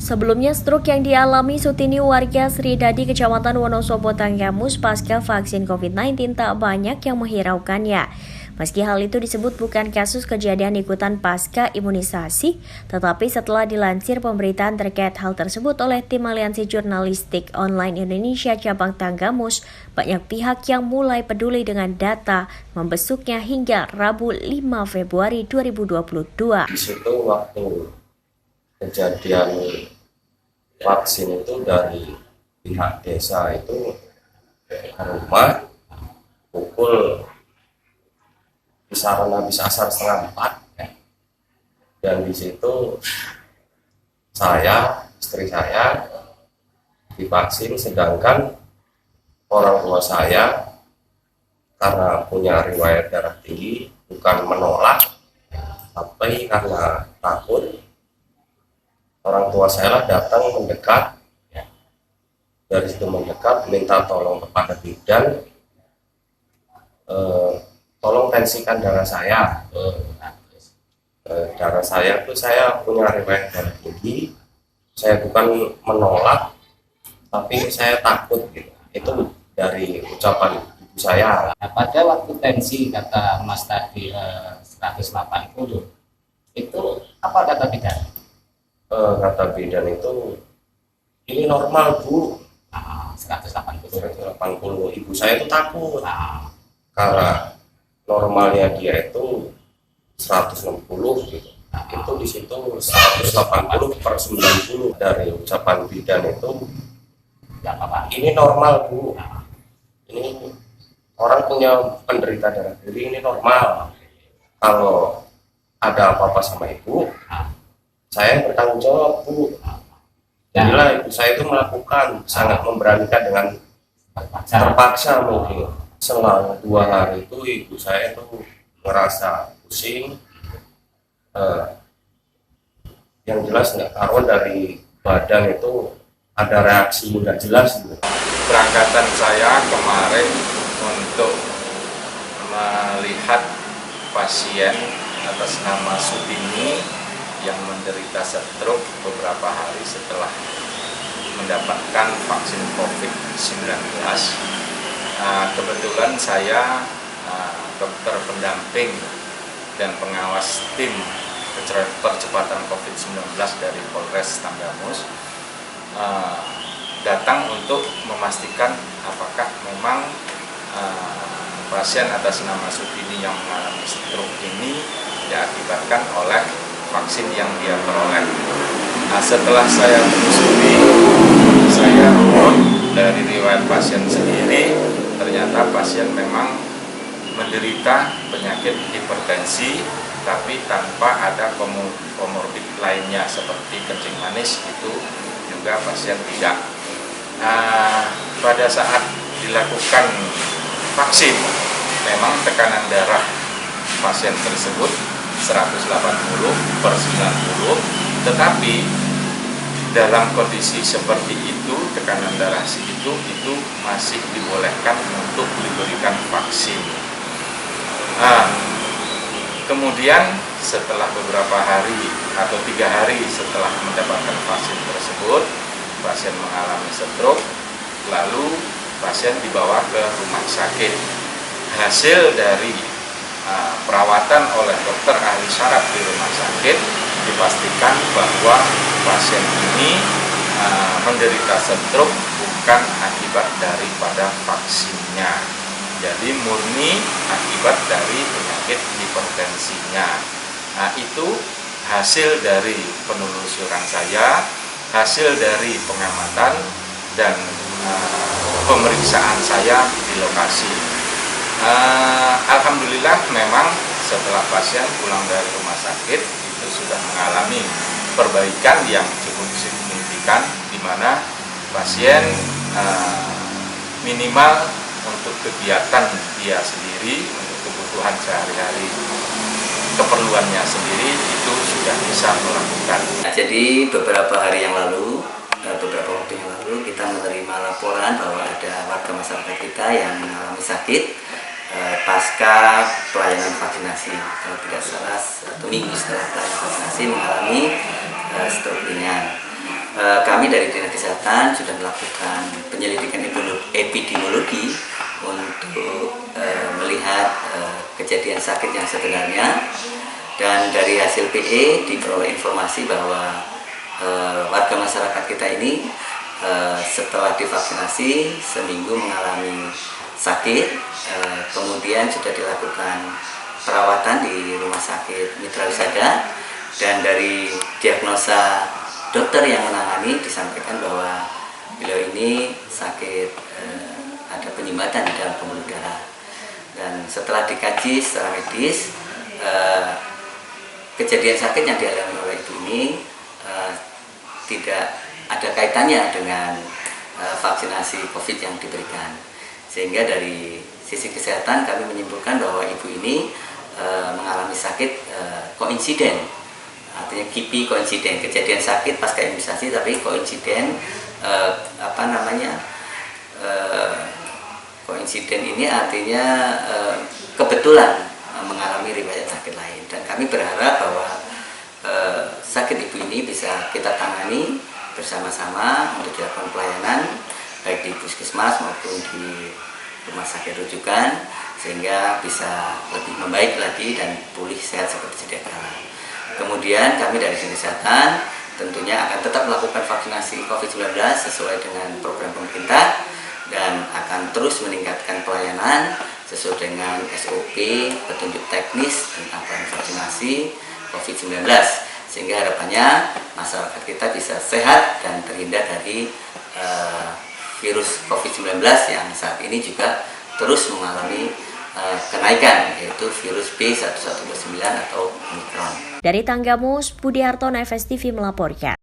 Sebelumnya, stroke yang dialami Sutini warga Sridadi, Kecamatan Wonosobo, Tanggamus pasca vaksin COVID-19 tak banyak yang menghiraukannya. Meski hal itu disebut bukan kasus kejadian ikutan pasca imunisasi, tetapi setelah dilansir pemberitaan terkait hal tersebut oleh tim Aliansi Jurnalistik Online Indonesia Cabang Tanggamus, banyak pihak yang mulai peduli dengan data membesuknya hingga Rabu 5 Februari 2022. Di situ waktu kejadian vaksin itu dari pihak desa itu ke rumah pukul kisaran habis asar 3:30 ya. Dan di situ istri saya divaksin, sedangkan orang tua saya karena punya riwayat darah tinggi bukan menolak, tapi karena takut, orang tua saya datang mendekat, dari situ mendekat minta tolong kepada bidan, tolong tensikan darah saya. Darah saya itu saya punya riwayat darah tinggi, saya bukan menolak, tapi saya takut gitu. Itu dari ucapan ibu saya. Nah, pada waktu tensi kata Mas tadi 180, itu apa kata bidan? Kata bidan itu ini normal Bu. 180. Ibu saya itu takut karena normalnya dia itu 160 gitu. Itu di situ 180/90. Dari ucapan bidan itu ini normal Bu, ini orang punya penderita darah tinggi, ini normal. Kalau ada apa-apa sama ibu, saya bertanggung jawab Bu. Jadilah ibu saya itu melakukan, sangat memberanikan dengan terpaksa mungkin. Selama 2 hari itu ibu saya itu merasa pusing, yang jelas nggak karuan, dari badan itu ada reaksi nggak jelas gitu. Berangkatan saya kemarin untuk melihat pasien atas nama Sutini yang menderita stroke beberapa hari setelah mendapatkan vaksin COVID-19. Kebetulan saya dokter pendamping dan pengawas tim percepatan COVID-19 dari Polres Tanggamus datang untuk memastikan apakah memang pasien atas nama Sutini yang mengalami stroke ini diakibatkan oleh vaksin yang dia peroleh. Nah, setelah saya telusuri, saya urut dari riwayat pasien sendiri, ternyata pasien memang menderita penyakit hipertensi, tapi tanpa ada komorbid lainnya seperti kencing manis, itu juga pasien tidak. Pada saat dilakukan vaksin, memang tekanan darah pasien tersebut 180/90, tetapi dalam kondisi seperti itu, tekanan darah itu masih dibolehkan untuk diberikan vaksin. Kemudian setelah beberapa hari atau 3 hari setelah mendapatkan vaksin tersebut, pasien mengalami stroke, lalu pasien dibawa ke rumah sakit. Hasil dari perawatan oleh dokter ahli syaraf di rumah sakit dipastikan bahwa pasien ini menderita stroke bukan akibat daripada vaksinnya, jadi murni akibat dari penyakit hipertensinya. Nah, itu hasil dari penelusuran saya, hasil dari pengamatan dan pemeriksaan saya di lokasi. Alhamdulillah memang setelah pasien pulang dari rumah sakit itu sudah mengalami perbaikan yang cukup signifikan, di mana pasien minimal untuk kegiatan dia sendiri, untuk kebutuhan sehari-hari, keperluannya sendiri itu sudah bisa melakukan. Jadi beberapa hari yang lalu, beberapa waktu yang lalu kita menerima laporan bahwa ada warga masyarakat kita yang mengalami sakit pasca pelayanan vaksinasi. Kalau tidak salah 1 minggu setelah pelayanan vaksinasi mengalami stroke ringan. kami dari Dinas Kesehatan sudah melakukan penyelidikan epidemiologi untuk melihat kejadian sakit yang sebenarnya, dan dari hasil PE diperoleh informasi bahwa warga masyarakat kita ini setelah divaksinasi seminggu mengalami sakit, kemudian sudah dilakukan perawatan di Rumah Sakit Mitra Husada, dan dari diagnosa dokter yang menangani disampaikan bahwa beliau ini sakit ada penyumbatan di dalam pembuluh darah, dan setelah dikaji secara medis kejadian sakit yang dialami oleh ibu ini tidak ada kaitannya dengan vaksinasi COVID yang diberikan, sehingga dari sisi kesehatan kami menyimpulkan bahwa ibu ini mengalami sakit koinsiden, artinya KIPI koinsiden, kejadian sakit pasca imunisasi tapi koinsiden koinsiden ini artinya kebetulan mengalami riwayat sakit lain, dan kami berharap bahwa sakit ibu ini bisa kita tangani bersama-sama untuk dilakukan pelayanan baik di puskesmas maupun di rumah sakit rujukan, sehingga bisa lebih membaik lagi dan pulih sehat seperti sedia kala. Kemudian kami dari Dinas Kesehatan tentunya akan tetap melakukan vaksinasi COVID-19 sesuai dengan program pemerintah, dan akan terus meningkatkan pelayanan sesuai dengan SOP, petunjuk teknis tentang vaksinasi COVID-19, sehingga harapannya masyarakat kita bisa sehat dan terhindar dari virus COVID-19 yang saat ini juga terus mengalami kenaikan, yaitu virus B1129 atau Omicron. Dari Tanggamus, Budi Hartono, FS TV melaporkan.